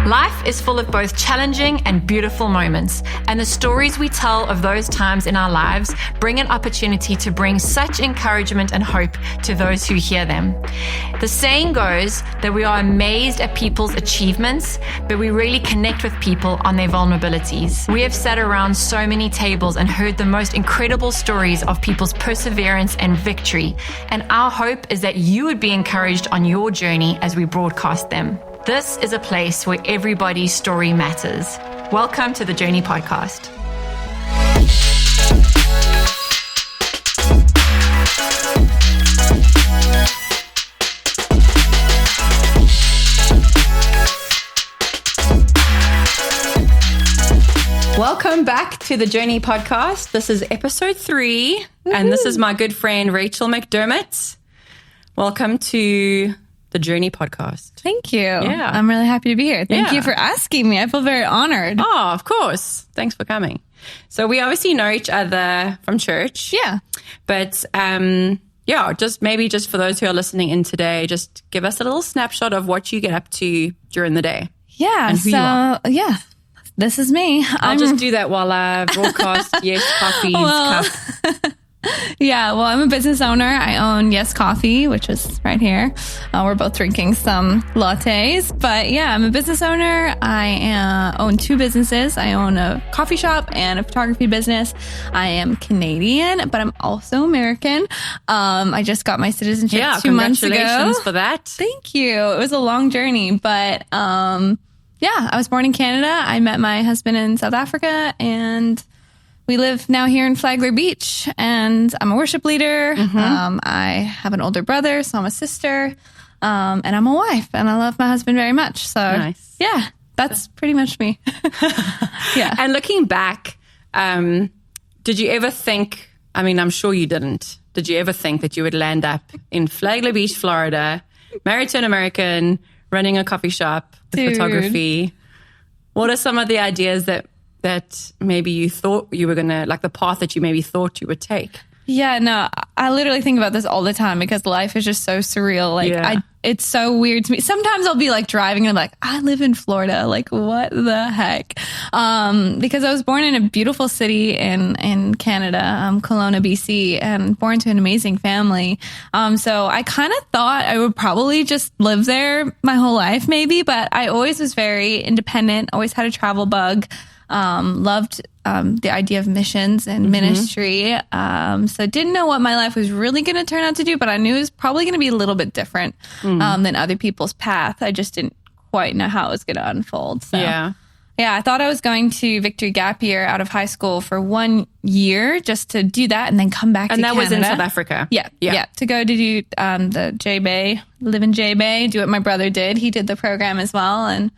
Life is full of both challenging and beautiful moments, and the stories we tell of those times in our lives bring an opportunity to bring such encouragement and hope to those who hear them. The saying goes that we are amazed at people's achievements, but we really connect with people on their vulnerabilities. We have sat around so many tables and heard the most incredible stories of people's perseverance and victory, and our hope is that you would be encouraged on your journey as we broadcast them. This is a place where everybody's story matters. Welcome to the Journey Podcast. Welcome back to the Journey Podcast. This is episode 3, and this is my good friend Rachel McDermott. Welcome to the Journey Podcast. Thank you. Yeah. I'm really happy to be here. Thank you for asking me. I feel very honored. Oh, of course. Thanks for coming. So we obviously know each other from church. Yeah. But just for those who are listening in today, just give us a little snapshot of what you get up to during the day. Yeah. And who you are. This is me. I'll just do that while I broadcast Yes Coffee's cup. Yeah, well, I'm a business owner. I own Yes Coffee, which is right here. We're both drinking some lattes. But yeah, I'm a business owner. I own 2 businesses. I own a coffee shop and a photography business. I am Canadian, but I'm also American. I just got my citizenship 2 months ago. Congratulations for that. Thank you. It was a long journey, but I was born in Canada. I met my husband in South Africa, and we live now here in Flagler Beach, and I'm a worship leader. I have an older brother, so I'm a sister, and I'm a wife, and I love my husband very much. So, nice. Yeah, that's pretty much me. Yeah. And looking back, did you ever think, I'm sure you didn't, did you ever think that you would land up in Flagler Beach, Florida, married to an American, running a coffee shop with photography? What are some of the ideas that maybe you thought you were going to, like the path that you maybe thought you would take? Yeah, no, I literally think about this all the time because life is just so surreal. It's so weird to me. Sometimes I'll be like driving and I'm like, I live in Florida. Like, what the heck? Because I was born in a beautiful city in Canada, Kelowna, BC, and born to an amazing family. So I kind of thought I would probably just live there my whole life maybe, but I always was very independent, always had a travel bug. Loved the idea of missions and ministry. So didn't know what my life was really going to turn out to do, but I knew it was probably going to be a little bit different than other people's path. I just didn't quite know how it was going to unfold. So yeah, I thought I was going to Victory Gap Year out of high school for 1 year just to do that and then come back to Canada. And that was in South Africa? Yeah. To go to do the J-Bay, live in J-Bay, do what my brother did. He did the program as well, and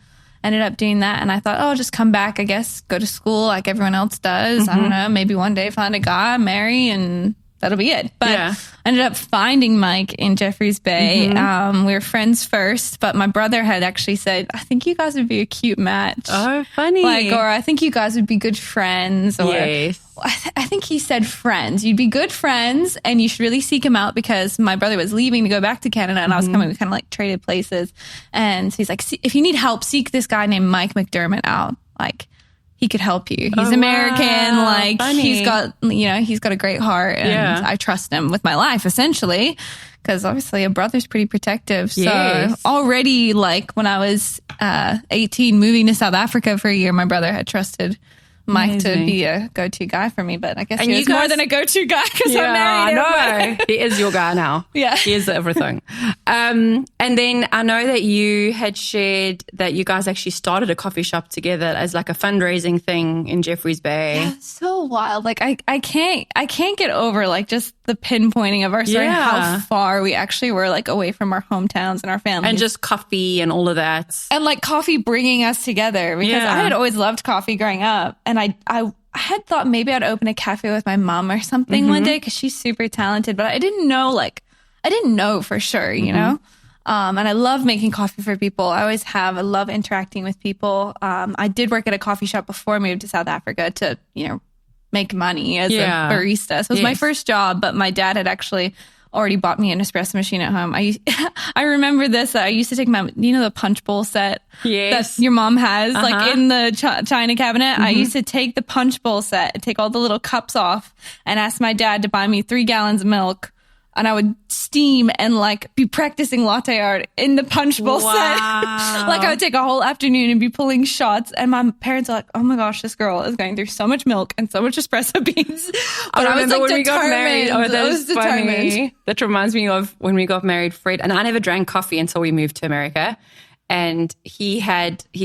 ended up doing that. And I thought, I'll just come back, I guess, go to school like everyone else does. I don't know, maybe one day find a guy, marry, and that'll be it. But I ended up finding Mike in Jeffreys Bay. We were friends first, but my brother had actually said, I think you guys would be a cute match. Oh, funny. Or I think you guys would be good friends. Or yes. I think he said friends. You'd be good friends, and you should really seek him out because my brother was leaving to go back to Canada, and I was coming. We kind of like traded places. And so he's like, if you need help, seek this guy named Mike McDermott out. Like, he could help you. He's American. Wow. Like, funny. he's got a great heart, and I trust him with my life, essentially. Because obviously a brother's pretty protective. Yes. So already, like when I was 18, moving to South Africa for a year, my brother had trusted Mike to be a go-to guy for me, but I guess he was more than a go-to guy because I'm married. No, he is your guy now. Yeah, he is everything. And then I know that you had shared that you guys actually started a coffee shop together as like a fundraising thing in Jeffreys Bay. Yeah, so wild. Like I can't get over like just the pinpointing of our story, how far we actually were like away from our hometowns and our families, and just coffee and all of that, and like coffee bringing us together because I had always loved coffee growing up, and I had thought maybe I'd open a cafe with my mom or something one day because she's super talented, but I didn't know for sure, you know. And I love making coffee for people. I always have. I love interacting with people. I did work at a coffee shop before I moved to South Africa to, make money as a barista. So it was my first job, but my dad had actually already bought me an espresso machine at home. I remember this. I used to take the punch bowl set that your mom has like in the china cabinet. I used to take the punch bowl set and take all the little cups off and ask my dad to buy me 3 gallons of milk. And I would steam and like be practicing latte art in the punch bowl set. Like I would take a whole afternoon and be pulling shots. And my parents are like, oh my gosh, this girl is going through so much milk and so much espresso beans. But I was like when we got married. Oh, that was funny. That reminds me of when we got married, Fred. And I never drank coffee until we moved to America. And he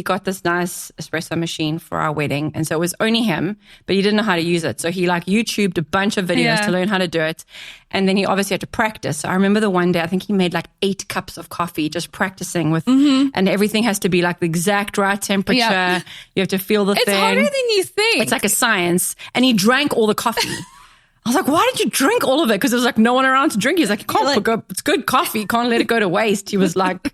got this nice espresso machine for our wedding. And so it was only him, but he didn't know how to use it. So he like YouTubed a bunch of videos to learn how to do it. And then he obviously had to practice. So I remember the one day, I think he made like 8 cups of coffee just practicing with, and everything has to be like the exact right temperature. Yep. You have to feel the thing. It's harder than you think. It's like a science. And he drank all the coffee. I was like, why did you drink all of it? Because there was like no one around to drink. He's like, it's good coffee. You can't let it go to waste. He was like,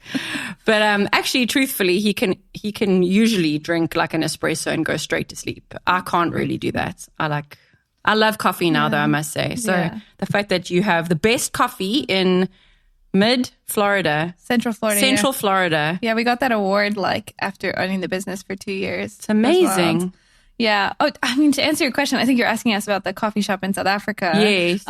but actually, truthfully, he can usually drink like an espresso and go straight to sleep. I can't really do that. I love coffee now, though, I must say. So the fact that you have the best coffee in Florida. Central Florida. Yeah, we got that award like after owning the business for 2 years. It's amazing. Yeah. Oh, I mean, to answer your question, I think you're asking us about the coffee shop in South Africa. Yes.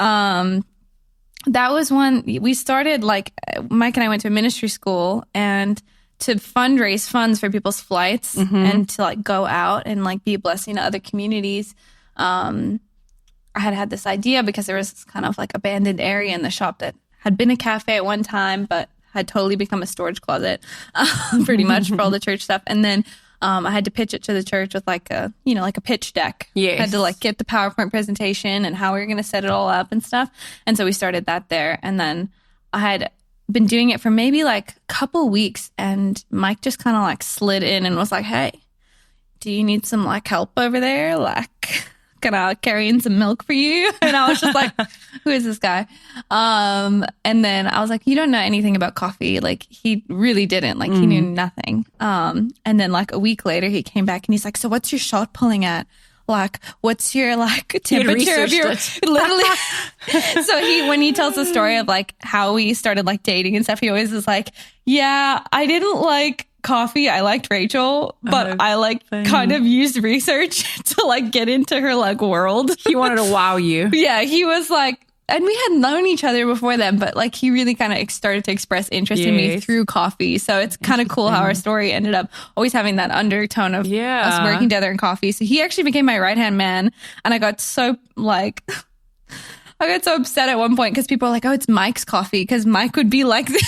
That was one we started, like Mike and I went to a ministry school and to fundraise funds for people's flights and to like go out and like be a blessing to other communities. I had this idea because there was this kind of like abandoned area in the shop that had been a cafe at one time, but had totally become a storage closet pretty much for all the church stuff. And then I had to pitch it to the church with like a pitch deck. Yes. I had to like get the PowerPoint presentation and how we were going to set it all up and stuff. And so we started that there. And then I had been doing it for maybe like a couple weeks and Mike just kind of like slid in and was like, hey, do you need some like help over there? Like, can I carry in some milk for you? And I was just like, who is this guy? And then I was like, you don't know anything about coffee. Like he really didn't. Like he knew nothing. And then like a week later he came back and he's like, so what's your shot pulling at? Like, what's your like temperature of your literally? So when he tells the story of like how we started like dating and stuff, he always is like, yeah, I didn't like coffee. I liked Rachel, but I like kind of used research to like get into her like world. He wanted to wow you. Yeah, he was like, and we had known each other before then, but like he really kind of started to express interest in me through coffee. So it's kind of cool how our story ended up always having that undertone of us working together in coffee. So he actually became my right-hand man. And I got so like, I got so upset at one point because people were like, oh, it's Mike's coffee. Because Mike would be like this.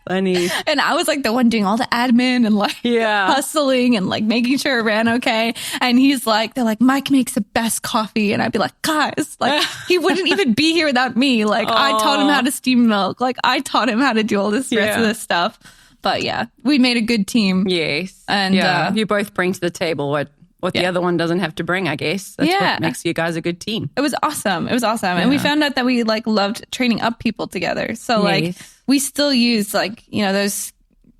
Funny. And I was like the one doing all the admin and like hustling and like making sure it ran okay. And they're like, Mike makes the best coffee. And I'd be like, guys, like he wouldn't even be here without me. Like I taught him how to steam milk. Like I taught him how to do all this rest of this stuff. But yeah, we made a good team. Yes. And you both bring to the table what the other one doesn't have to bring, I guess. That's what makes you guys a good team. It was awesome. Yeah. And we found out that we like loved training up people together. So like we still use like, those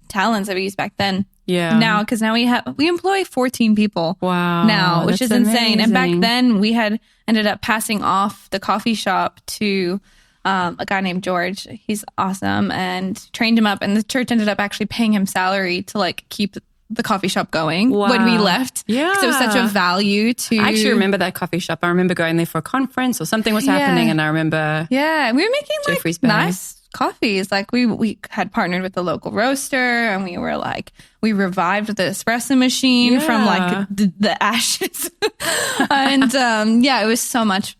talents that we used back then. Yeah. Now, because now we employ 14 people. Wow. Now, which is insane. And back then we had ended up passing off the coffee shop to a guy named George. He's awesome, and trained him up. And the church ended up actually paying him salary to like keep the coffee shop going when we left. Yeah. Because it was such a value to... I actually remember that coffee shop. I remember going there for a conference or something was happening, and I remember... Yeah, we were making Jeffrey's like nice coffees. Like we had partnered with the local roaster, and we were like, we revived the espresso machine from like the ashes. And it was so much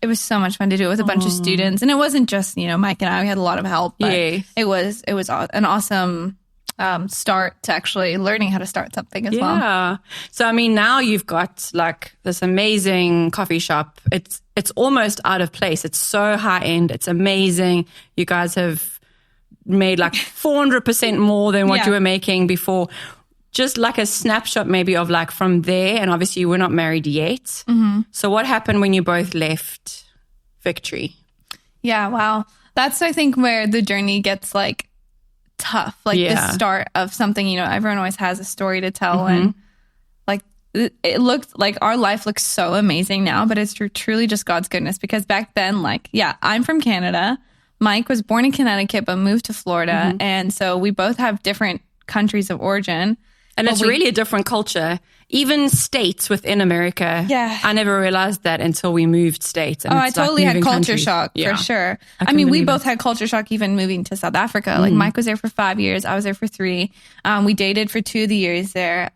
fun to do it with a bunch of students. And it wasn't just, Mike and I, we had a lot of help, but it was an awesome start to actually learning how to start something as well. Yeah. So, I mean, now you've got like this amazing coffee shop. It's almost out of place. It's so high end. It's amazing. You guys have made like 400% more than what you were making before. Just like a snapshot maybe of like from there. And obviously you were not married yet. Mm-hmm. So what happened when you both left Victory? Yeah, wow. That's, I think, where the journey gets like tough. Like the start of something, everyone always has a story to tell. And like it looked like our life looks so amazing now, but it's truly just God's goodness. Because back then, like, I'm from Canada. Mike was born in Connecticut, but moved to Florida. And so we both have different countries of origin. And it's really a different culture. Even states within America. Yeah. I never realized that until we moved states. And I totally had culture shock for sure. I mean, we both had culture shock even moving to South Africa. Like Mike was there for 5 years. I was there for 3. We dated for 2 of the years there.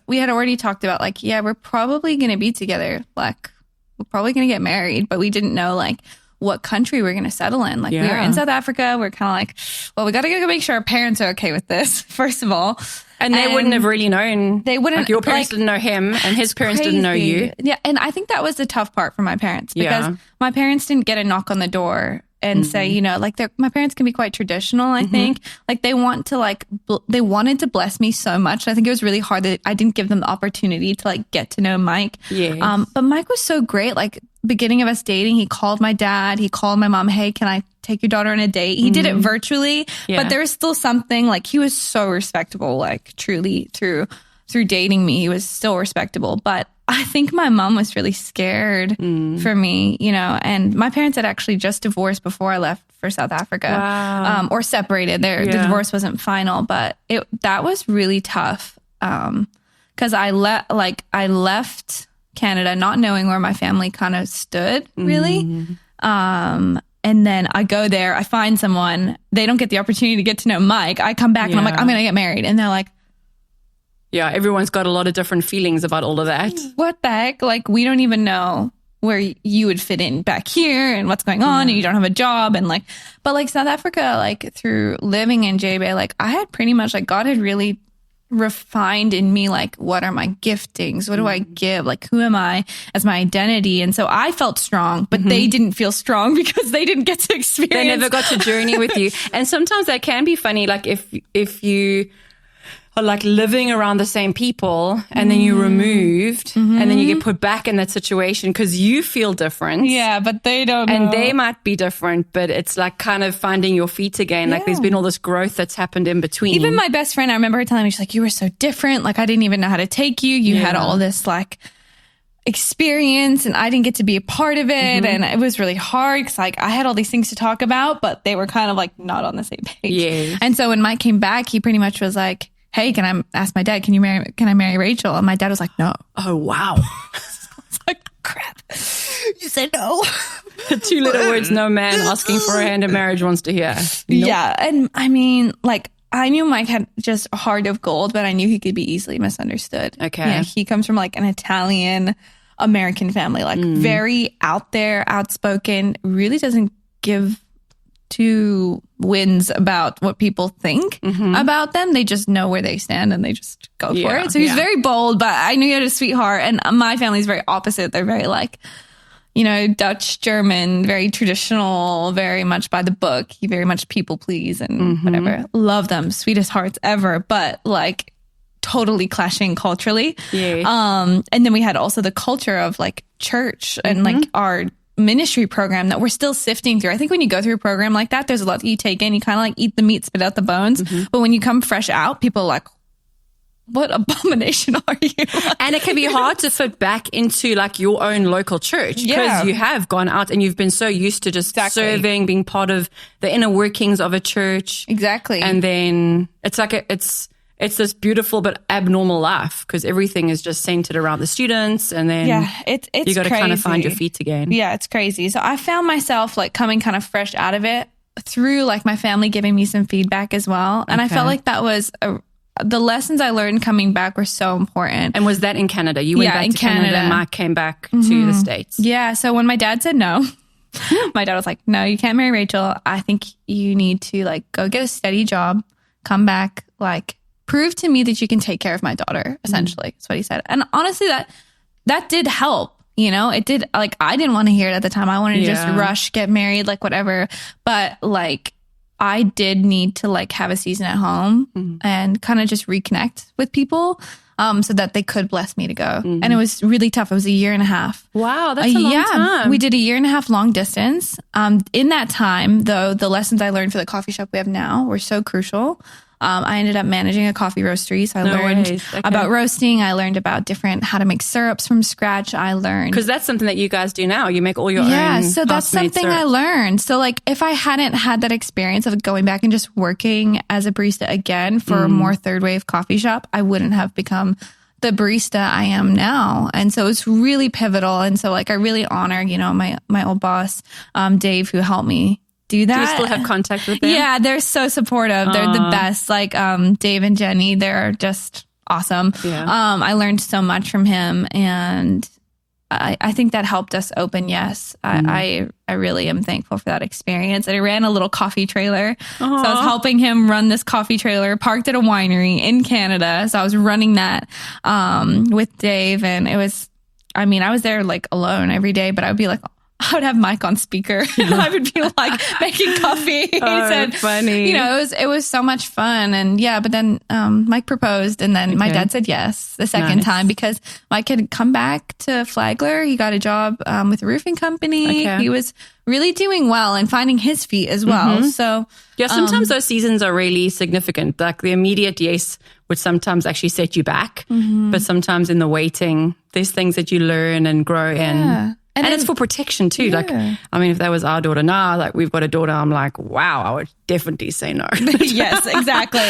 We had already talked about like, yeah, we're probably going to be together. Like we're probably going to get married, but we didn't know like what country we're going to settle in. Like we were in South Africa. We're kind of like, well, we got to go make sure our parents are okay with this, first of all. And they wouldn't have really known. They wouldn't. Like your parents didn't know him and his parents didn't know you. Yeah. And I think that was the tough part for my parents because my parents didn't get a knock on the door and say, you know, like my parents can be quite traditional, I think. Like they want to like, they wanted to bless me so much. I think it was really hard that I didn't give them the opportunity to like get to know Mike. Yes. But Mike was so great. Like beginning of us dating, he called my dad, he called my mom, hey, can I take your daughter on a date? He did it virtually, but there was still something like he was so respectable, like truly through dating me, he was still respectable. But I think my mom was really scared for me, you know, and my parents had actually just divorced before I left for South Africa, or separated. The divorce wasn't final, but that was really tough. Cause I left Canada not knowing where my family kind of stood really. And then I go there, I find someone, they don't get the opportunity to get to know Mike. I come back and I'm like, I'm going to get married. And they're like, yeah, everyone's got a lot of different feelings about all of that. What the heck? Like, we don't even know where you would fit in back here and what's going on, and you don't have a job. And like, but like South Africa, like through living in J-Bay, like I had pretty much like God had really refined in me, like, what are my giftings? What do I give? Like, who am I as my identity? And so I felt strong, but they didn't feel strong because they didn't get to experience. They never got to journey with you. And sometimes that can be funny. Like if you are like living around the same people and then you're removed and then you get put back in that situation because you feel different. Yeah, but they don't know. And they might be different, but it's like kind of finding your feet again. Like there's been all this growth that's happened in between. Even my best friend, I remember her telling me, she's like, you were so different. Like I didn't even know how to take you. You had all this like experience and I didn't get to be a part of it. And it was really hard because like I had all these things to talk about, but they were kind of like not on the same page. Yes. And so when Mike came back, he pretty much was like, hey, can I ask my dad, can I marry Rachel? And my dad was like, no. Oh, wow. I was like, crap. You said no. The 2 little words no man asking for a hand in marriage wants to hear. Nope. Yeah. And I mean, like, I knew Mike had just a heart of gold, but I knew he could be easily misunderstood. Okay. Yeah, he comes from like an Italian American family, like very out there, outspoken, really doesn't give 2 wins about what people think about them. They just know where they stand and they just go for it. So he's very bold, but I knew he had a sweetheart. And my family's very opposite. They're very like, you know, Dutch, German, very traditional, very much by the book. He very much people please and whatever. Love them. Sweetest hearts ever. But like totally clashing culturally. Yeah. And then we had also the culture of like church and like our ministry program that we're still sifting through. I think when you go through a program like that, there's a lot that you take in. You kind of like eat the meat, spit out the bones. But when you come fresh out, people are like, what abomination are you? And it can be hard to fit back into like your own local church because you have gone out and you've been so used to just serving, being part of the inner workings of a church. Exactly. And then it's like it's this beautiful but abnormal life because everything is just centered around the students, and then it's you got to kind of find your feet again. Yeah, it's crazy. So I found myself like coming kind of fresh out of it through like my family giving me some feedback as well, and I felt like that was the lessons I learned coming back were so important. And was that in Canada? You went back to Canada and Mike came back to the States. Yeah. So when my dad said no, my dad was like, no, you can't marry Rachel. I think you need to like go get a steady job, come back, like prove to me that you can take care of my daughter, essentially. That's what he said. And honestly, that did help. You know, it did. Like, I didn't want to hear it at the time. I wanted to just rush, get married, like whatever. But like, I did need to like have a season at home and kind of just reconnect with people so that they could bless me to go. And it was really tough. It was 1.5 years. Wow, that's a long time. We did 1.5 years long distance. In that time, though, the lessons I learned for the coffee shop we have now were so crucial. I ended up managing a coffee roastery. So I learned about roasting. I learned about how to make syrups from scratch. I learned. Because that's something that you guys do now. You make all your own. Yeah, so that's something syrups. I learned. So like if I hadn't had that experience of going back and just working as a barista again for a more third wave coffee shop, I wouldn't have become the barista I am now. And so it's really pivotal. And so like I really honor, you know, my old boss, Dave, who helped me do that. Do you still have contact with them? Yeah, they're so supportive. They're the best. Like Dave and Jenny, they're just awesome. Yeah. I learned so much from him, and I think that helped us open. Yes, I really am thankful for that experience. And I ran a little coffee trailer. So I was helping him run this coffee trailer parked at a winery in Canada. So I was running that with Dave, and it was, I mean, I was there like alone every day, but I would be like, I would have Mike on speaker. I would be like making coffee. Funny. You know, it was so much fun. And yeah, but then Mike proposed, and then my dad said yes the second time, because Mike had come back to Flagler. He got a job with a roofing company. He was really doing well and finding his feet as well. So yeah, sometimes those seasons are really significant. Like the immediate yes would sometimes actually set you back, but sometimes in the waiting, there's things that you learn and grow in. And it's for protection too. Yeah. Like, I mean, if that was our daughter now, like we've got a daughter, I'm like, wow, I would definitely say no. Yes, exactly.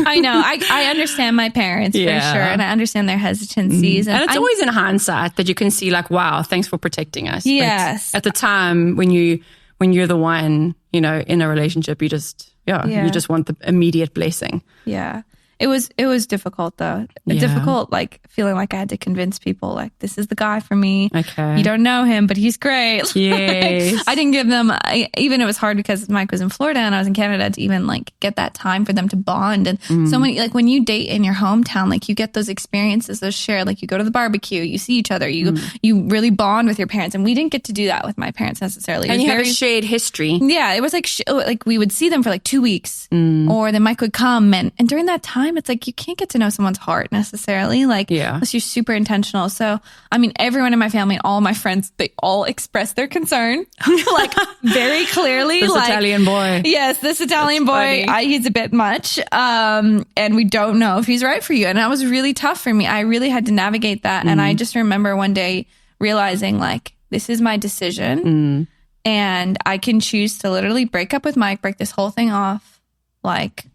I know. I understand my parents for sure. And I understand their hesitancies. And it's always in hindsight that you can see like, wow, thanks for protecting us. Yes. But at the time when you're the one, you know, in a relationship, you just want the immediate blessing. Yeah. It was difficult though. Difficult, like feeling like I had to convince people like this is the guy for me. Okay. You don't know him, but he's great. Yes. Like, I didn't give them, even it was hard because Mike was in Florida and I was in Canada, to even like get that time for them to bond. And so many, like when you date in your hometown, like you get those experiences, those shared, like you go to the barbecue, you see each other, you really bond with your parents. And we didn't get to do that with my parents necessarily. And you have a shared history. Yeah. It was like we would see them for like 2 weeks or then Mike would come. And during that time, it's like you can't get to know someone's heart necessarily, like unless you're super intentional. So I mean, everyone in my family, all my friends, they all expressed their concern like very clearly. This like, Italian boy. Yes, this Italian boy, he's a bit much, and we don't know if he's right for you. And that was really tough for me. I really had to navigate that. And I just remember one day realizing like, this is my decision and I can choose to literally break up with Mike, break this whole thing off, like.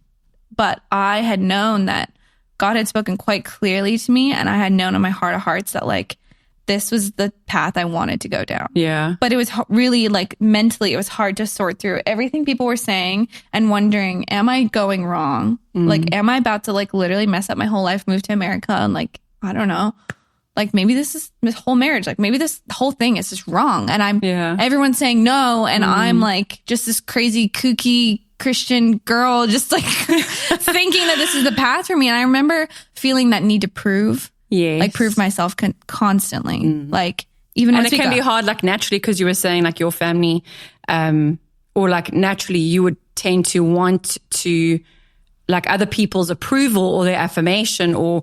But I had known that God had spoken quite clearly to me, and I had known in my heart of hearts that like this was the path I wanted to go down. Yeah. But it was really like mentally, it was hard to sort through everything people were saying and wondering, am I going wrong? Like, am I about to like literally mess up my whole life, move to America, and like, I don't know. Like maybe this whole marriage, like maybe this whole thing is just wrong. And everyone's saying no. And I'm like just this crazy kooky Christian girl, just like thinking that this is the path for me. And I remember feeling that need to prove myself constantly. Like even and it can be hard, like naturally, because you were saying like your family, or like naturally you would tend to want to like other people's approval or their affirmation or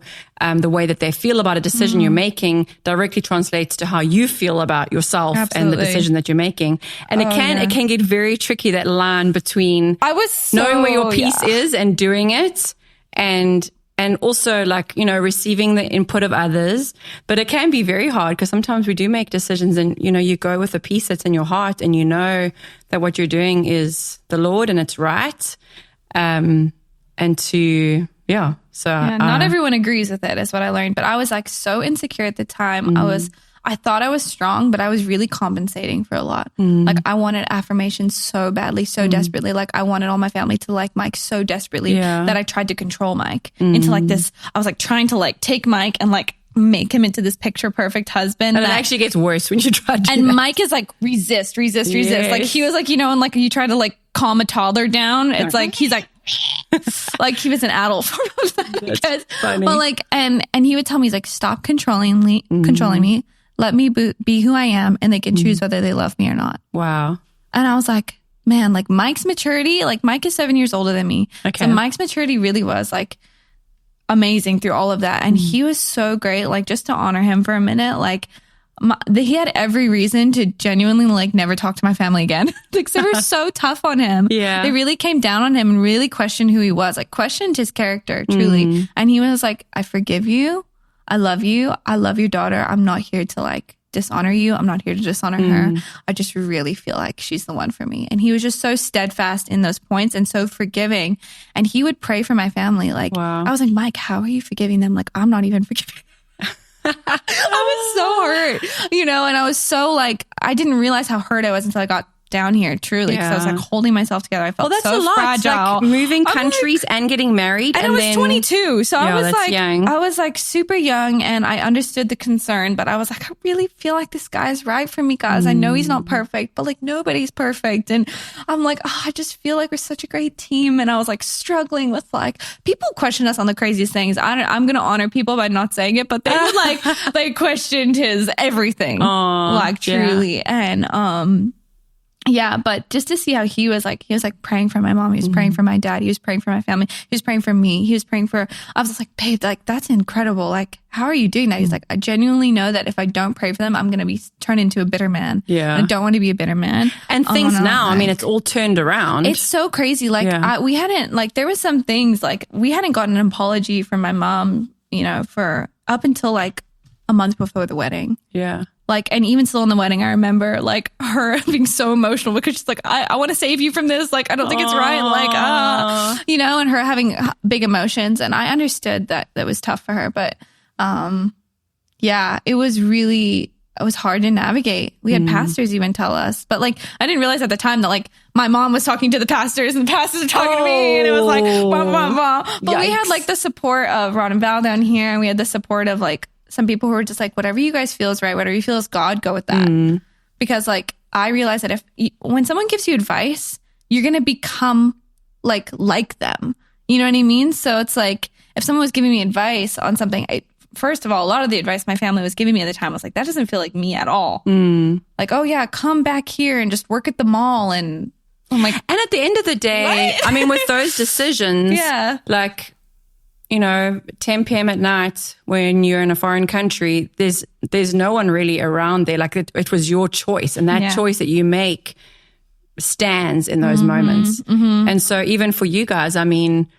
the way that they feel about a decision you're making directly translates to how you feel about yourself and the decision that you're making. And it can get very tricky, that line between knowing where your piece is and doing it and also like, you know, receiving the input of others. But it can be very hard because sometimes we do make decisions and, you know, you go with a piece that's in your heart and you know that what you're doing is the Lord and it's right. Not everyone agrees with it is what I learned, but I was like so insecure at the time. I thought I was strong, but I was really compensating for a lot. Like I wanted affirmation so badly, so desperately. Like I wanted all my family to like Mike so desperately that I tried to control Mike into like this. I was like trying to like take Mike and like make him into this picture perfect husband. And it actually gets worse when you try to do and that. Mike is like resist. Like he was like, you know, and like you try to like calm a toddler down. It's like he's like like he was an adult form of that. Because, but like and he would tell me, he's like, stop controlling me, let me be who I am, and they can choose whether they love me or not. Wow. And I was like, man, like Mike's maturity, like Mike is 7 years older than me. Okay. So Mike's maturity really was like amazing through all of that. And he was so great. Like just to honor him for a minute, like he had every reason to genuinely like never talk to my family again. Like they were so tough on him. Yeah. They really came down on him and really questioned who he was, like questioned his character truly. And he was like, I forgive you. I love you. I love your daughter. I'm not here to like dishonor you. I'm not here to dishonor her. I just really feel like she's the one for me. And he was just so steadfast in those points and so forgiving. And he would pray for my family. Like, I was like, Mike, how are you forgiving them? Like, I'm not even forgiving. I was so hurt, you know, and I was so like, I didn't realize how hurt I was until I got down here, truly, because I was like holding myself together. I felt that's so a lot. fragile. Like moving countries and getting married. And I was 22. So I was like, young. I was like super young and I understood the concern, but I was like, I really feel like this guy's right for me, guys. I know he's not perfect, but like nobody's perfect. And I'm like, oh, I just feel like we're such a great team. And I was like struggling with like, people question us on the craziest things. I'm going to honor people by not saying it, but they would like, they questioned his everything, like truly. And, yeah, but just to see how he was like praying for my mom. He was praying for my dad. He was praying for my family. He was praying for me. He was praying for, I was just like, babe, like, that's incredible. Like, how are you doing that? He's like, I genuinely know that if I don't pray for them, I'm going to be turned into a bitter man. Yeah. I don't want to be a bitter man. And things now, like, I mean, it's all turned around. It's so crazy. Like, we hadn't, like, there was some things, like, we hadn't gotten an apology from my mom, you know, for up until like a month before the wedding. Yeah. Like, and even still in the wedding, I remember like her being so emotional because she's like, I want to save you from this. Like, I don't think it's right. Like, you know, and her having big emotions. And I understood that was tough for her. But yeah, it was hard to navigate. We had pastors even tell us. But like, I didn't realize at the time that like my mom was talking to the pastors and the pastors were talking to me. And it was like, blah, blah, blah. But we had like the support of Ron and Val down here. And we had the support of like, some people who are just like, whatever you guys feel is right, whatever you feel is God, go with that. Because like, I realize that when someone gives you advice, you're going to become like them. You know what I mean? So it's like, if someone was giving me advice on something, first of all, a lot of the advice my family was giving me at the time was like, that doesn't feel like me at all. Like, oh yeah, come back here and just work at the mall. And I'm like, and at the end of the day, I mean, with those decisions, like, you know, 10 p.m. at night when you're in a foreign country, there's no one really around there. Like it was your choice, and that choice that you make stands in those moments. And so even for you guys, I mean,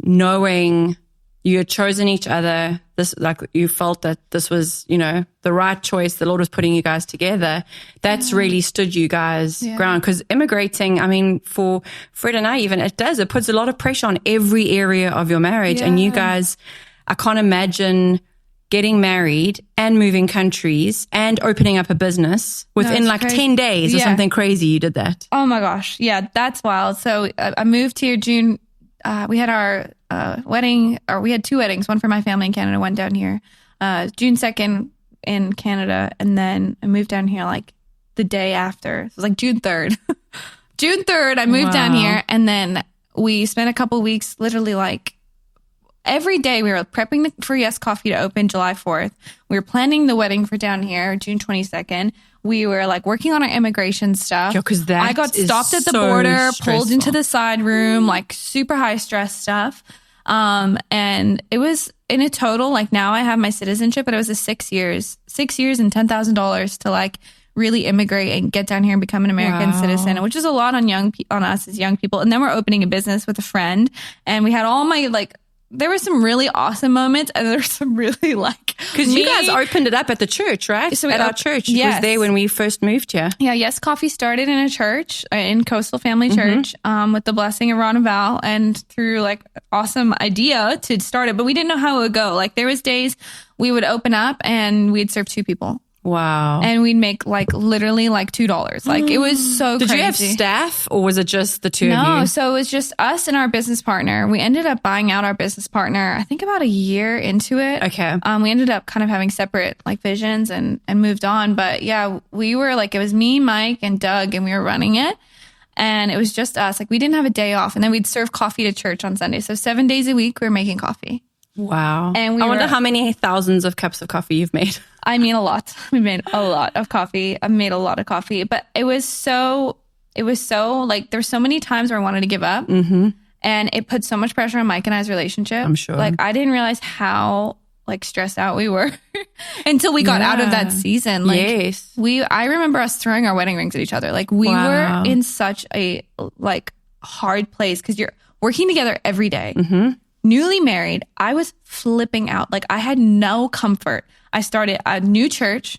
knowing you had chosen each other, this, like you felt that this was, you know, the right choice, the Lord was putting you guys together, that's really stood you guys ground. Because immigrating, I mean, for Fred and I even, it puts a lot of pressure on every area of your marriage. And you guys, I can't imagine getting married and moving countries and opening up a business within like crazy. 10 days or something crazy. You did that. Oh my gosh. Yeah, that's wild. So I moved here June. We had our wedding, or we had two weddings, one for my family in Canada, one down here. June 2nd in Canada. And then I moved down here like the day after. It was like June 3rd. June 3rd, I moved down here. And then we spent a couple weeks literally like every day we were prepping for Yes Coffee to open July 4th. We were planning the wedding for down here, June 22nd. We were like working on our immigration stuff. Because I got stopped at the border, pulled into the side room, like super high stress stuff. And it was in a total, like now I have my citizenship, but it was a 6 years and $10,000 to like really immigrate and get down here and become an American citizen, which is a lot on us as young people. And then we're opening a business with a friend, and we had all my like, there were some really awesome moments, and there were some really like, because you guys opened it up at the church, right? So at our church. It was there when we first moved here. Yeah. Yes Coffee started in a church, in Coastal Family Church, with the blessing of Ron and Val, and through like awesome idea to start it, but we didn't know how it would go. Like there was days we would open up and we'd serve 2 people. Wow. And we'd make like literally like $2. Like it was so crazy. Did you have staff, or was it just the two of you? No, so it was just us and our business partner. We ended up buying out our business partner, I think about a year into it. Okay. We ended up kind of having separate like visions and moved on. But yeah, we were like, it was me, Mike, and Doug, and we were running it. And it was just us. Like we didn't have a day off. And then we'd serve coffee to church on Sunday. So 7 days a week we were making coffee. Wow. And I wonder how many thousands of cups of coffee you've made. I mean, a lot. We made a lot of coffee. I've made a lot of coffee, but it was so like, there were so many times where I wanted to give up, and it put so much pressure on Mike and I's relationship. I'm sure. Like I didn't realize how like stressed out we were. until we got out of that season. Like, yes. I remember us throwing our wedding rings at each other. Like, we were in such a like hard place because you're working together every day. Newly married, I was flipping out. Like, I had no comfort. I started a new church,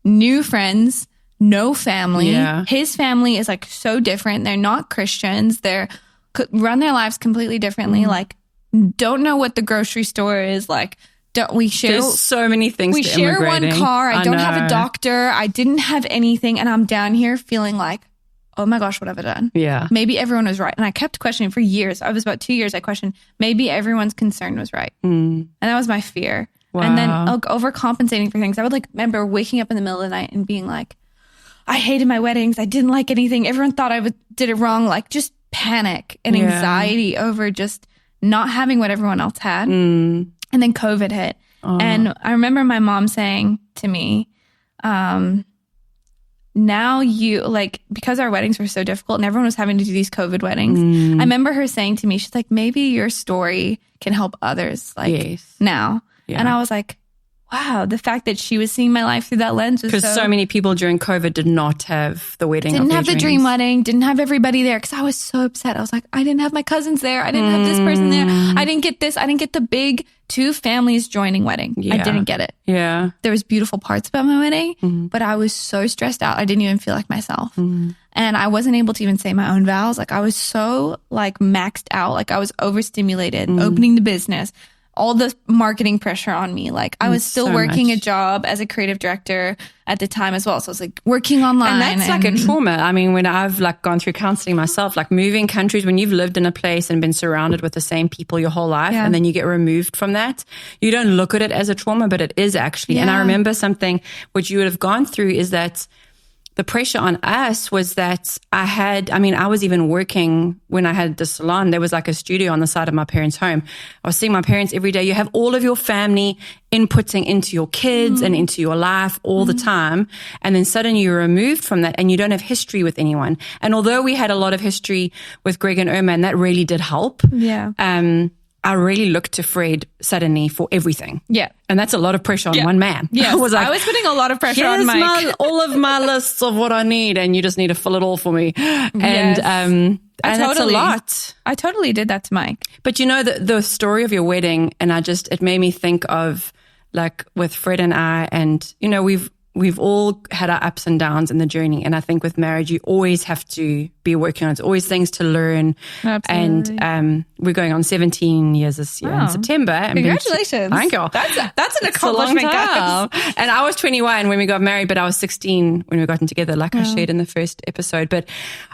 new friends, no family. Yeah. His family is like so different. They're not Christians. They're run their lives completely differently. Like, don't know what the grocery store is. Like, we share. There's so many things. We share one car. I don't have a doctor. I didn't have anything, and I'm down here feeling like, oh my gosh, what have I done? Yeah. Maybe everyone was right. And I kept questioning for years. I was about 2 years. I questioned, maybe everyone's concern was right. And that was my fear. Wow. And then overcompensating for things. I would like remember waking up in the middle of the night and being like, I hated my weddings. I didn't like anything. Everyone thought I did it wrong. Like, just panic and anxiety over just not having what everyone else had. And then COVID hit. And I remember my mom saying to me, now you like, because our weddings were so difficult and everyone was having to do these COVID weddings. I remember her saying to me, she's like, maybe your story can help others like now. Yeah. And I was like, wow, the fact that she was seeing my life through that lens was because so many people during COVID did not have the wedding. Didn't have the dream wedding, didn't have everybody there because I was so upset. I was like, I didn't have my cousins there. I didn't have this person there. I didn't get this. I didn't get the big 2 families joining wedding. I didn't get it. Yeah. There was beautiful parts about my wedding, but I was so stressed out. I didn't even feel like myself. And I wasn't able to even say my own vows. Like, I was so like maxed out. Like, I was overstimulated, opening the business. All the marketing pressure on me. Like, I was still working a job as a creative director at the time as well. So I was like working online. And that's like a trauma. I mean, when I've like gone through counseling myself, like moving countries, when you've lived in a place and been surrounded with the same people your whole life, and then you get removed from that, you don't look at it as a trauma, but it is actually. And I remember something which you would have gone through is that the pressure on us was that I was even working when I had the salon. There was like a studio on the side of my parents' home. I was seeing my parents every day. You have all of your family inputting into your kids and into your life all the time. And then suddenly you're removed from that and you don't have history with anyone. And although we had a lot of history with Greg and Irma, and that really did help. Yeah. I really looked to Fred suddenly for everything. Yeah. And that's a lot of pressure on one man. Yeah. I was putting a lot of pressure on Mike. All of my lists of what I need, and you just need to fill it all for me. And that's a lot. I totally did that to Mike. But you know, the story of your wedding, and it made me think of like with Fred and I, and you know, we've all had our ups and downs in the journey. And I think with marriage, you always have to be working on it. It's always things to learn. Absolutely. And we're going on 17 years this year in September. Congratulations. Thank you. That's an accomplishment, guys. And I was 21 when we got married, but I was 16 when we got together, like I shared in the first episode. But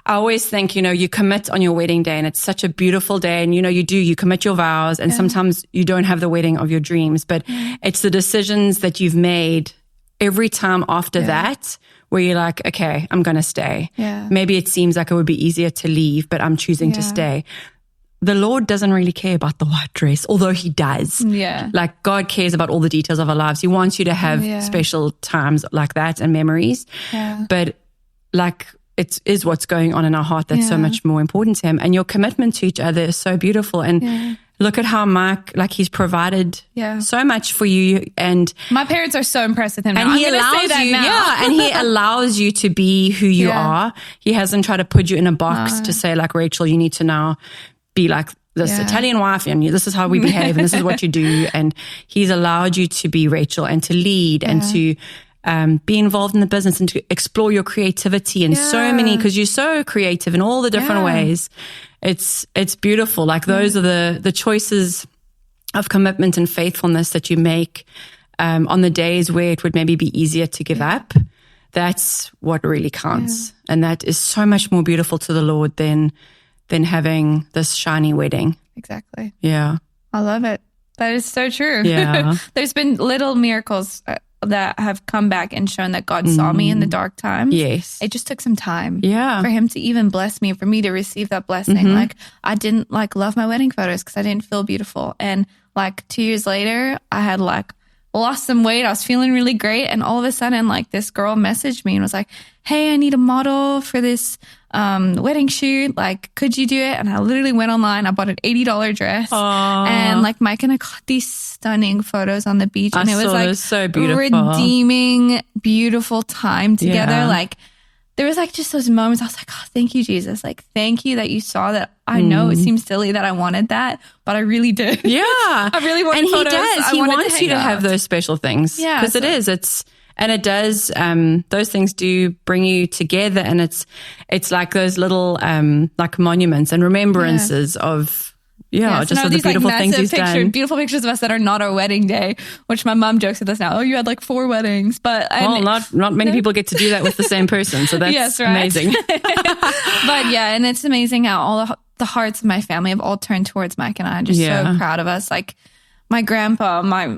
I always think, you know, you commit on your wedding day and it's such a beautiful day. And, you know, you commit your vows, and sometimes you don't have the wedding of your dreams, but it's the decisions that you've made every time after that where you're like, okay, I'm going to stay. Yeah. Maybe it seems like it would be easier to leave, but I'm choosing to stay. The Lord doesn't really care about the white dress, although he does. Yeah. Like, God cares about all the details of our lives. He wants you to have special times like that and memories. Yeah. But like, it is what's going on in our heart that's so much more important to him. And your commitment to each other is so beautiful. And look at how Mike, like, he's provided so much for you. And my parents are so impressed with him now. And he allows you, and he allows you to be who you are. He hasn't tried to put you in a box to say, like, Rachel, you need to now be like this Italian wife, and this is how we behave, and this is what you do. And he's allowed you to be Rachel and to lead and to be involved in the business and to explore your creativity and so many, because you're so creative in all the different ways. It's beautiful. Like, those are the choices of commitment and faithfulness that you make on the days where it would maybe be easier to give up. That's what really counts. And that is so much more beautiful to the Lord than having this shiny wedding. Exactly. Yeah. I love it. That is so true. Yeah. There's been little miracles that have come back and shown that God saw me in the dark times. Yes. It just took some time for him to even bless me, for me to receive that blessing. Like, I didn't like love my wedding photos because I didn't feel beautiful. And like 2 years later, I had like lost some weight. I was feeling really great. And all of a sudden, like, this girl messaged me and was like, hey, I need a model for this wedding shoot. Like, could you do it? And I literally went online. I bought an $80 dress. Aww. And like Mike and I got these stunning photos on the beach. And it was like so beautiful. Redeeming, beautiful time together. Yeah. Like, there was like just those moments. I was like, oh, thank you, Jesus. Like, thank you that you saw that. I know it seems silly that I wanted that, but I really did. Yeah. I really wanted photos. And he does. He wants you to have those special things. Yeah. Because it does, those things do bring you together, and it's like those little, like monuments and remembrances of, just of the beautiful things he's done. Beautiful pictures of us that are not our wedding day, which my mom jokes with us now. Oh, you had like 4 weddings, but not many people get to do that with the same person. So that's amazing. But yeah, and it's amazing how all the hearts of my family have all turned towards Mike and I. I'm just so proud of us. Like my grandpa, my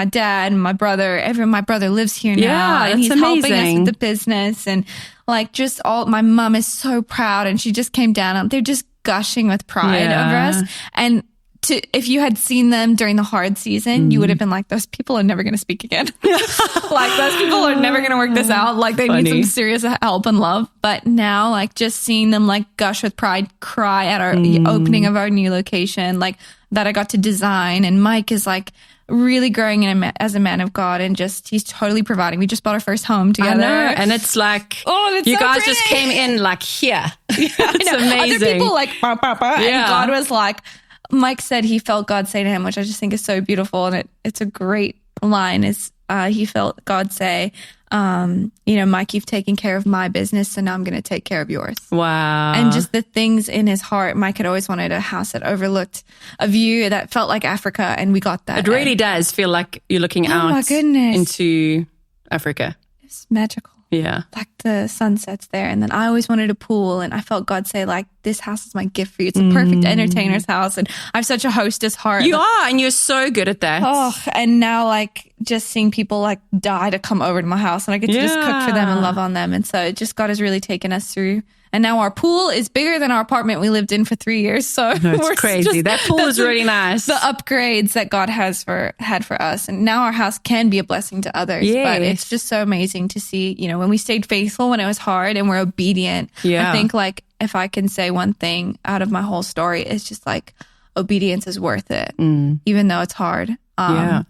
dad, my brother, my brother lives here now, and he's helping us with the business, and like just my mom is so proud, and she just came down. They're just gushing with pride over us. And if you had seen them during the hard season, you would have been like, those people are never going to speak again. Like, those people are never going to work this out. Like, they need some serious help and love. But now, like, just seeing them like gush with pride, cry at our opening of our new location, like that I got to design. And Mike is like really growing as a man of God, and he's totally providing. We just bought our first home together. I know. And it's like, you guys just came in like here. It's amazing. Other people like, bah, bah, bah, and God was like, Mike said he felt God say to him, which I just think is so beautiful. And it's a great line, is he felt God say, Mike, you've taken care of my business, so now I'm going to take care of yours. Wow. And just the things in his heart. Mike had always wanted a house that overlooked a view that felt like Africa, and we got that. It really does feel like you're looking out into Africa. It's magical. Yeah. Like the sunsets there. And then I always wanted a pool, and I felt God say, like, this house is my gift for you. It's a perfect entertainer's house. And I have such a hostess heart. You are, and you're so good at that. Oh, and now like just seeing people like die to come over to my house, and I get to just cook for them and love on them. And so God has really taken us through. And now our pool is bigger than our apartment we lived in for 3 years. So it's crazy. That pool is really nice. The upgrades that God had for us. And now our house can be a blessing to others. Yes. But it's just so amazing to see, when we stayed faithful when it was hard and we're obedient. Yeah. I think like if I can say one thing out of my whole story, it's just like obedience is worth it, even though it's hard.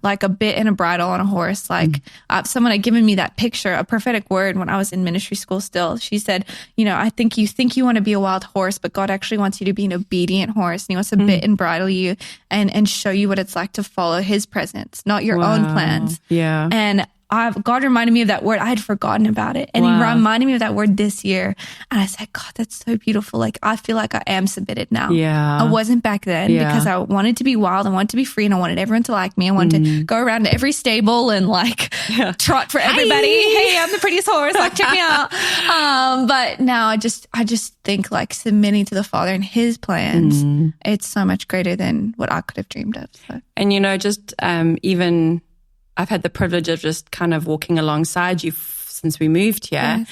Like a bit and a bridle on a horse. Like someone had given me that picture, a prophetic word when I was in ministry school still. She said, I think you want to be a wild horse, but God actually wants you to be an obedient horse. And he wants to bit and bridle you and show you what it's like to follow his presence, not your own plans. Yeah. And God reminded me of that word. I had forgotten about it. And he reminded me of that word this year. And I said, God, that's so beautiful. Like, I feel like I am submitted now. Yeah. I wasn't back then because I wanted to be wild. I wanted to be free, and I wanted everyone to like me. I wanted to go around to every stable and like trot for everybody. Hey, I'm the prettiest horse. Like, check me out. But now I just think like submitting to the Father and his plans, it's so much greater than what I could have dreamed of. So. And, just even... I've had the privilege of just kind of walking alongside you since we moved here,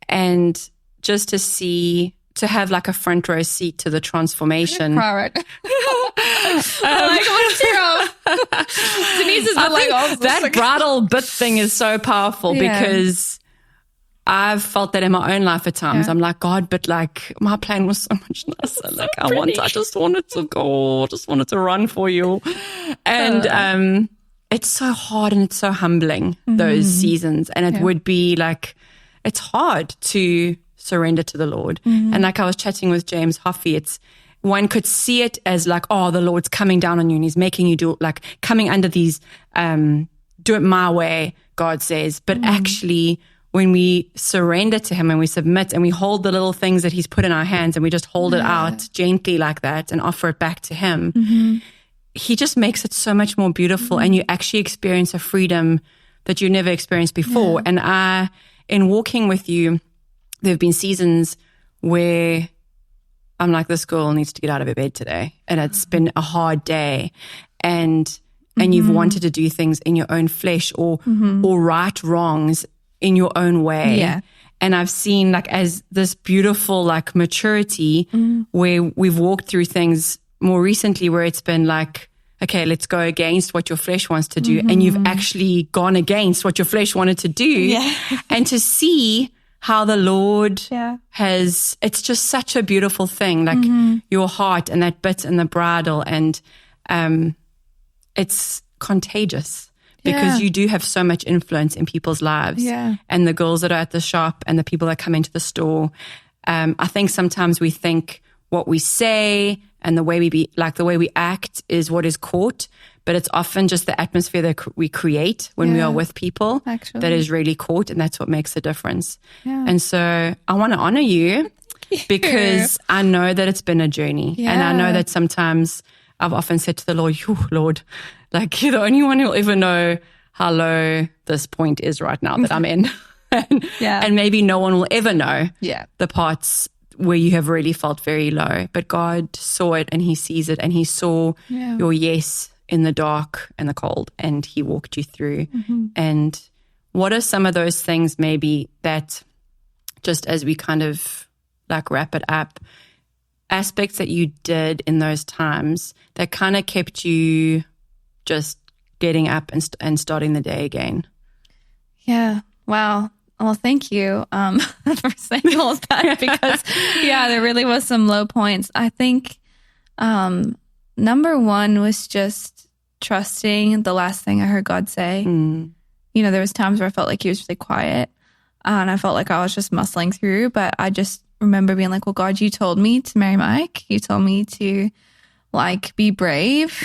and just to have like a front row seat to the transformation. Right. Denise has been like, that bridal bit thing is so powerful because I've felt that in my own life at times. I'm like, God, but like my plan was so much nicer. Like I just wanted to go, just wanted to run for you. And, it's so hard and it's so humbling, those seasons. And it would be like, it's hard to surrender to the Lord. And like I was chatting with James Hoffey, one could see it as like, oh, the Lord's coming down on you and he's making you do like coming under these, do it my way, God says. But actually, when we surrender to him and we submit and we hold the little things that he's put in our hands and we just hold it out gently like that and offer it back to him, he just makes it so much more beautiful, and you actually experience a freedom that you never experienced before. And in walking with you, there have been seasons where I'm like, this girl needs to get out of her bed today, and it's been a hard day, and you've wanted to do things in your own flesh or right wrongs in your own way. Yeah. And I've seen like as this beautiful like maturity where we've walked through things more recently where it's been like, okay, let's go against what your flesh wants to do. And you've actually gone against what your flesh wanted to do. Yeah. And to see how the Lord it's just such a beautiful thing, like your heart and that bit and the bridle, and it's contagious because you do have so much influence in people's lives, and the girls that are at the shop and the people that come into the store. I think sometimes we think what we say and the way we act is what is caught, but it's often just the atmosphere that we create when we are with people that is really caught, and that's what makes a difference. And so I want to honor you because I know that it's been a journey, and I know that sometimes I've often said to the Lord, Lord, like you're the only one who'll ever know how low this point is right now that I'm in. And maybe no one will ever know the parts where you have really felt very low, but God saw it and he sees it, and he saw your yes in the dark and the cold, and he walked you through. And what are some of those things maybe that, just as we kind of like wrap it up, aspects that you did in those times that kind of kept you just getting up and starting the day again? Yeah. Wow. Well, thank you for saying all of that, because there really was some low points. I think number one was just trusting the last thing I heard God say. You know, there was times where I felt like he was really quiet, and I felt like I was just muscling through, but I just remember being like, well, God, you told me to marry Mike. You told me to like be brave.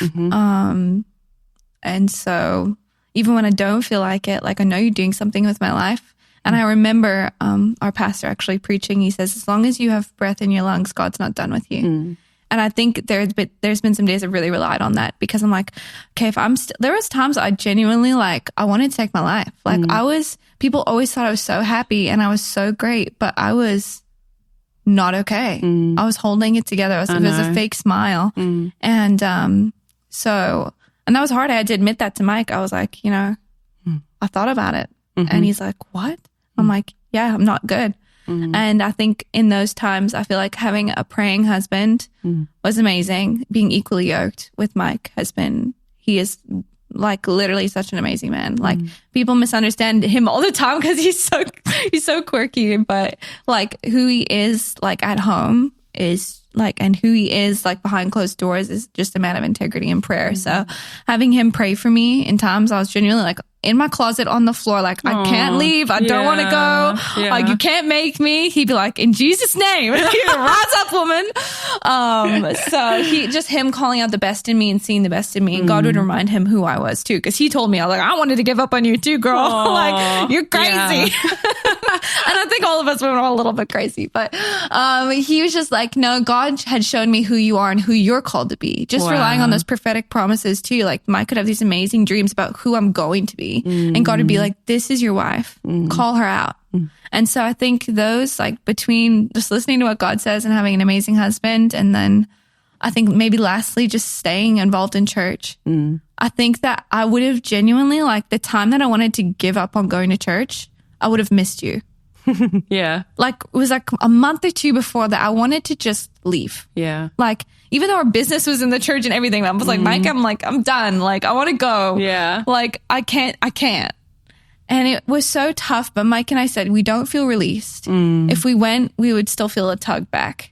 And so even when I don't feel like it, like I know you're doing something with my life. And I remember our pastor actually preaching. He says, as long as you have breath in your lungs, God's not done with you. And I think there's been some days I've really relied on that, because I'm like, okay, if I'm still, there was times I genuinely like, I wanted to take my life. Like people always thought I was so happy and I was so great, but I was not okay. I was holding it together. It was a fake smile. And that was hard. I had to admit that to Mike. I was like, you know, I thought about it. And he's like, what? I'm like, yeah, I'm not good. And I think in those times, I feel like having a praying husband was amazing. Being equally yoked with Mike has been, he is like literally such an amazing man. Like people misunderstand him all the time because he's so quirky, but like who he is like at home is like, and who he is like behind closed doors is just a man of integrity and prayer. So having him pray for me in times I was genuinely like in my closet on the floor, like, I can't leave. I don't want to go. Like, you can't make me. He'd be like, in Jesus' name, rise up, woman. So him calling out the best in me and seeing the best in me. And God would remind him who I was too. Cause he told me, I was like, I wanted to give up on you too, girl. Like, you're crazy. And I think all of us women are a little bit crazy, but, he was just like, no, God had shown me who you are and who you're called to be. Just relying on those prophetic promises too. Like, Mike could have these amazing dreams about who I'm going to be. And God would be like, this is your wife. Call her out. And so I think those, like, between just listening to what God says and having an amazing husband, and then I think maybe lastly, just staying involved in church. I think that I would have genuinely, like, the time that I wanted to give up on going to church, I would have missed you. Like, it was like a month or two before that I wanted to just leave. Like, even though our business was in the church and everything, I was like, Mike, I'm done. Like, I want to go. Like, I can't. And it was so tough. But Mike and I said, we don't feel released. If we went, we would still feel a tug back.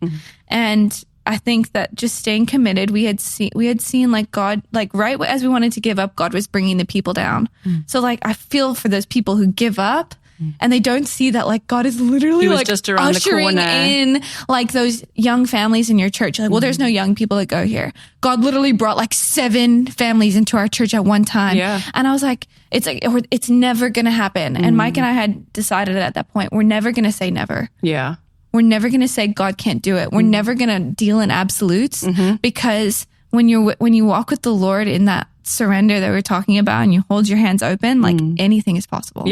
And I think that just staying committed, we had seen like God, like right as we wanted to give up, God was bringing the people down. So like, I feel for those people who give up. And they don't see that, like, God is literally like just around ushering the corner in like those young families in your church. Like, well, there's no young people that go here. God literally brought like 7 families into our church at one time. And I was like, it's never going to happen. And Mike and I had decided at that point, we're never going to say never. We're never going to say God can't do it. We're never going to deal in absolutes, because when you walk with the Lord in that surrender that we're talking about and you hold your hands open, like anything is possible.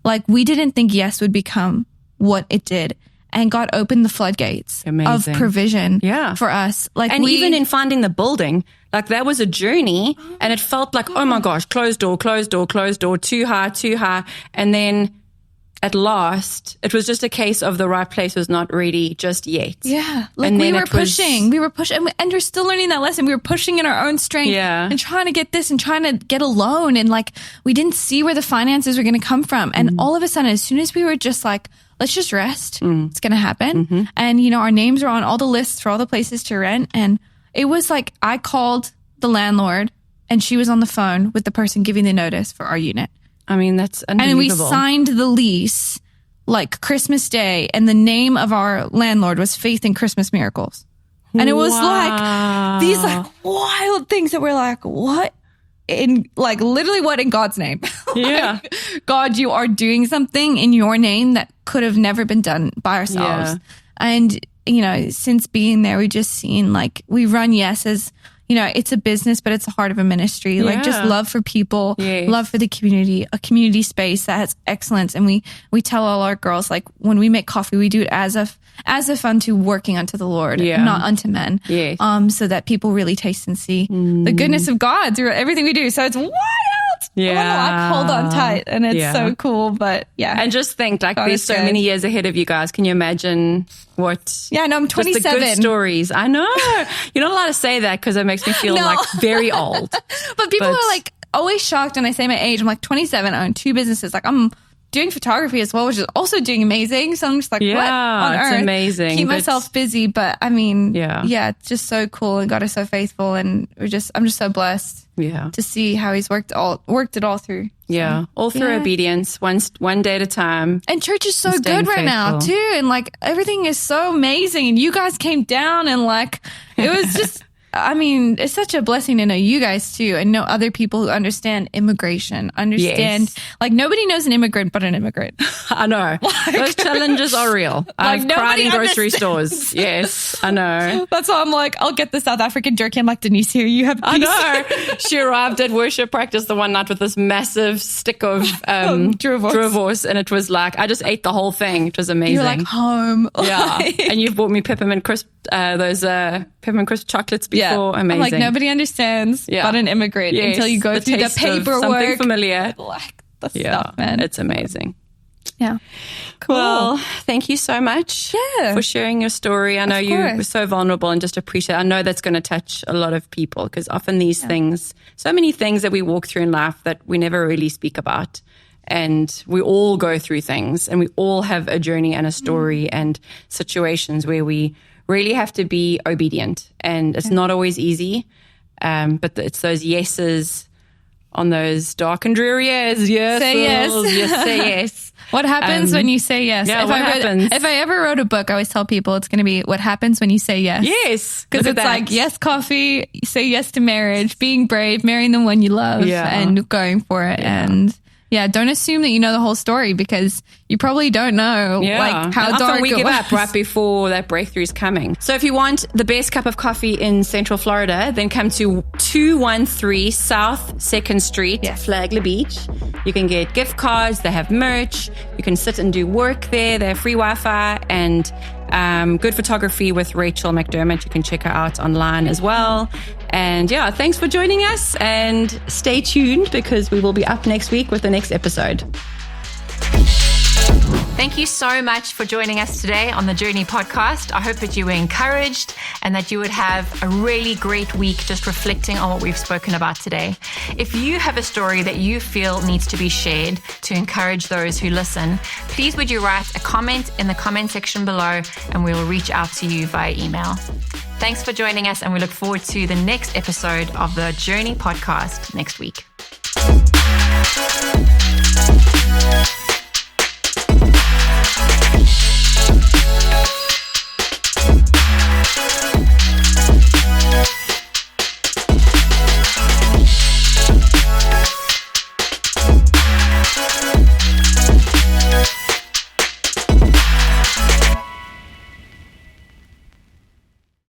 Like, we didn't think yes would become what it did. And God opened the floodgates of provision for us. Like, and even in finding the building, like, that was a journey, and it felt like, oh my gosh, closed door, too high. And then at last, it was just a case of the right place was not ready just yet. Yeah. Like we were pushing, and we're still learning that lesson. We were pushing in our own strength and trying to get this and trying to get a loan. And like, we didn't see where the finances were going to come from. And all of a sudden, as soon as we were just like, let's just rest, it's going to happen. And, you know, our names were on all the lists for all the places to rent. And it was like, I called the landlord and she was on the phone with the person giving the notice for our unit. I mean, that's unbelievable. And we signed the lease like Christmas Day, and the name of our landlord was Faith in Christmas Miracles. And it was like these like wild things that we're like, what? In like literally what in God's name? Yeah. Like, God, you are doing something in your name that could have never been done by ourselves. Yeah. And, you know, since being there, we just seen like we run Yes as, you know, it's a business, but it's the heart of a ministry. Like just love for people, love for the community, a community space that has excellence. And we tell all our girls, like when we make coffee, we do it as if unto working unto the Lord, not unto men. So that people really taste and see the goodness of God through everything we do. So it's wild. I hold on tight, and it's so cool. But and just think, like, there's so many years ahead of you guys. Can you imagine what? Yeah, no, I'm 27. Just the good stories. I know you're not allowed to say that because it makes me feel like very old. But people are like always shocked when I say my age. I'm like 27. I own 2 businesses. Like I'm doing photography as well, which is also doing amazing. So I'm just like, what on earth? It's amazing. Keep myself busy. But I mean, it's just so cool, and God is so faithful, and I'm just so blessed. To see how He's worked it all through. So, all through obedience, one day at a time. And church is so good right now too, and like everything is so amazing. And you guys came down, and like it was just. I mean, it's such a blessing to know you guys too, and know other people who understand immigration, like nobody knows an immigrant but an immigrant. I know. Those challenges are real. I've cried in grocery stores. Yes, I know. That's why I'm like, I'll get the South African jerky. I'm like, Denise, here, you have a piece. I know. She arrived at worship practice the one night with this massive stick of Drevorst, and it was like, I just ate the whole thing. It was amazing. You're like, home. Yeah. And you've bought me peppermint crisp, those peppermint crisp chocolates before. Amazing. I'm like, nobody understands but an immigrant until you go through the paperwork. Something familiar. Like the stuff, man. It's amazing. Yeah. Cool. Well, thank you so much for sharing your story. I know you were so vulnerable, and just appreciate. I know that's going to touch a lot of people, because often these things, so many things that we walk through in life that we never really speak about. And we all go through things, and we all have a journey and a story and situations where we really have to be obedient, and it's not always easy. But it's those yeses on those dark and dreary years. Yes, say yes. Say yes. What happens when you say yes? Yeah, if I ever wrote a book, I always tell people it's going to be what happens when you say yes. Yes, because it's like yes, coffee. Say yes to marriage, being brave, marrying the one you love, and going for it. And don't assume that you know the whole story, because you probably don't know like how and dark often we it give was. up right before that breakthrough is coming. So if you want the best cup of coffee in Central Florida, then come to 213 South 2nd Street, Flagler Beach. You can get gift cards. They have merch. You can sit and do work there. They have free Wi-Fi and good photography with Rachel McDermott. You can check her out online as well. And thanks for joining us, and stay tuned, because we will be up next week with the next episode. Thank you so much for joining us today on the Journey podcast. I hope that you were encouraged and that you would have a really great week just reflecting on what we've spoken about today. If you have a story that you feel needs to be shared to encourage those who listen, please would you write a comment in the comment section below, and we will reach out to you via email. Thanks for joining us, and we look forward to the next episode of the Journey podcast next week.